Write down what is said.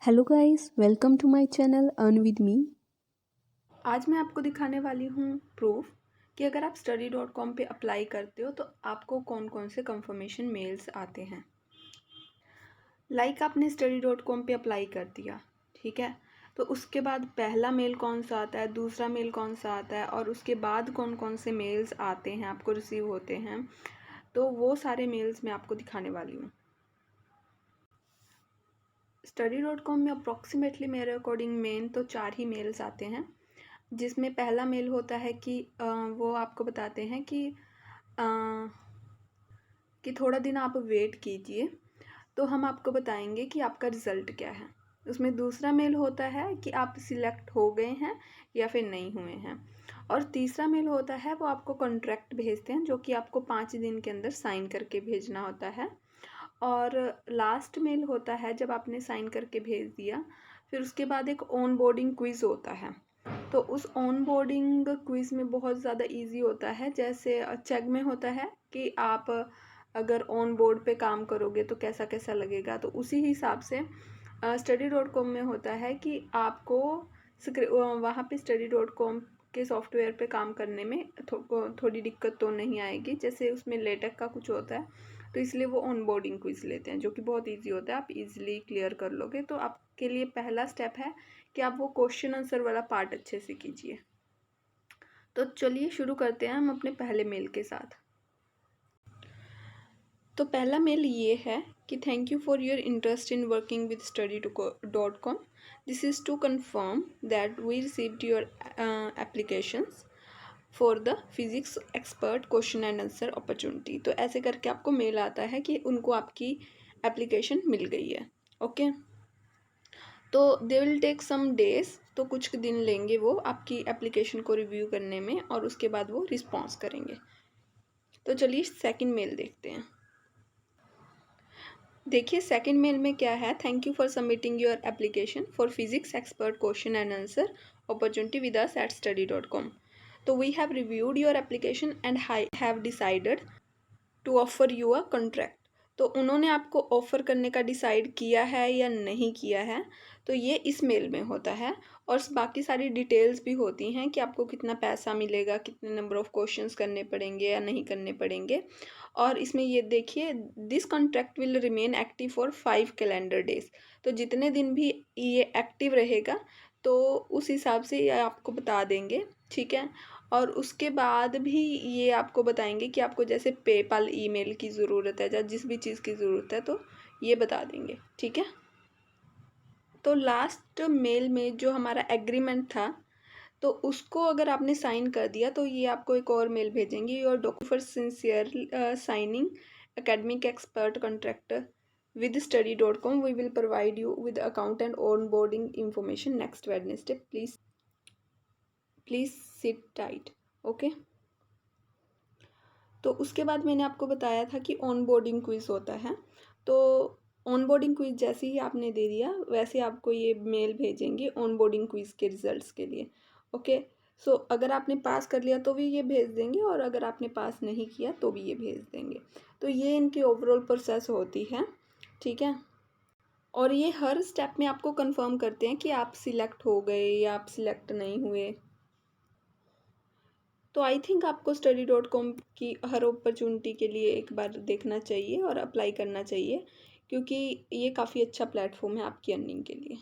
Hello guys, welcome to my channel earn with me. आज मैं आपको दिखाने वाली हूँ प्रूफ कि अगर आप study.com पे अप्लाई करते हो तो आपको कौन कौन से कंफर्मेशन मेल्स आते हैं। आपने study.com पे अप्लाई कर दिया, ठीक है, तो उसके बाद पहला मेल कौन सा आता है, दूसरा मेल कौन सा आता है और उसके बाद कौन कौन से मेल्स आते हैं आपको रिसीव होते हैं, तो वो सारे मेल्स मैं आपको दिखाने वाली हूँ। study.com में अप्रॉक्सीमेटली मेरे अकॉर्डिंग मेन तो 4 ही मेल्स आते हैं, जिसमें पहला मेल होता है कि वो आपको बताते हैं कि थोड़ा दिन आप वेट कीजिए तो हम आपको बताएंगे कि आपका रिज़ल्ट क्या है। उसमें दूसरा मेल होता है कि आप सिलेक्ट हो गए हैं या फिर नहीं हुए हैं, और तीसरा मेल होता है वो आपको कॉन्ट्रैक्ट भेजते हैं जो कि आपको 5 दिन के अंदर साइन करके भेजना होता है। और लास्ट मेल होता है जब आपने साइन करके भेज दिया, फिर उसके बाद एक ऑन बोर्डिंग क्विज़ होता है। तो उस ऑन बोर्डिंग क्विज़ में बहुत ज़्यादा इजी होता है, जैसे चेक में होता है कि आप अगर ऑन बोर्ड पे काम करोगे तो कैसा कैसा लगेगा, तो उसी हिसाब से study.com में होता है कि आपको वहाँ पे study.com के सॉफ्टवेयर पे काम करने में थोड़ी दिक्कत तो नहीं आएगी, जैसे उसमें लेटेक का कुछ होता है, तो इसलिए वो ऑन बोर्डिंग क्विज़ लेते हैं जो कि बहुत ईजी होता है, आप इजीली क्लियर कर लोगे। तो आपके लिए पहला स्टेप है कि आप वो क्वेश्चन आंसर वाला पार्ट अच्छे से कीजिए। तो चलिए शुरू करते हैं हम अपने पहले मेल के साथ। तो पहला मेल ये है कि thank you for your interest in working with study.com। This is to confirm that we received your applications for the physics expert question and answer opportunity. तो ऐसे करके आपको मेल आता है कि उनको आपकी एप्लीकेशन मिल गई है। ओके, तो they will take some days, तो कुछ दिन लेंगे वो आपकी एप्लीकेशन को रिव्यू करने में और उसके बाद वो रिस्पॉन्स करेंगे। तो चलिए सेकंड मेल देखते हैं। देखिए सेकंड मेल में क्या है, thank you for submitting your application for physics expert question and answer opportunity with us at study.com। तो we have reviewed your application and have decided to offer you a contract. तो उन्होंने आपको offer करने का decide किया है या नहीं किया है, तो ये इस मेल में होता है। और बाकी सारी डिटेल्स भी होती हैं कि आपको कितना पैसा मिलेगा, कितने नंबर ऑफ़ क्वेश्चंस करने पड़ेंगे या नहीं करने पड़ेंगे। और इसमें ये देखिए, this contract will remain active for 5 calendar days. तो जितने दिन भी ये एक्टिव रहेगा तो उस हिसाब से ये आपको बता देंगे, ठीक है। और उसके बाद भी ये आपको बताएंगे कि आपको जैसे पेपाल ईमेल की ज़रूरत है या जिस भी चीज़ की ज़रूरत है तो ये बता देंगे, ठीक है। तो लास्ट मेल में जो हमारा एग्रीमेंट था, तो उसको अगर आपने साइन कर दिया तो ये आपको एक और मेल भेजेंगे, your document for sincere signing academic expert contractor with study.com we will provide you with account and onboarding information next Wednesday, please sit tight। Okay, तो उसके बाद मैंने आपको बताया था कि ऑन बोर्डिंग क्विज़ होता है। तो ऑन बोर्डिंग क्विज़ जैसे ही आपने दे दिया वैसे आपको ये मेल भेजेंगे ऑन बोर्डिंग क्विज़ के रिज़ल्ट्स के लिए। ओके, सो अगर आपने पास कर लिया तो भी ये भेज देंगे और अगर आपने पास नहीं किया तो भी ये भेज देंगे। तो ये इनकी ओवरऑल प्रोसेस होती है, ठीक है। और ये हर स्टेप में आपको कंफर्म करते हैं कि आप सिलेक्ट हो गए या आप सिलेक्ट नहीं हुए। तो आई थिंक आपको study.com की हर अपॉर्चुनिटी के लिए एक बार देखना चाहिए और अप्लाई करना चाहिए, क्योंकि ये काफ़ी अच्छा प्लेटफॉर्म है आपकी अर्निंग के लिए।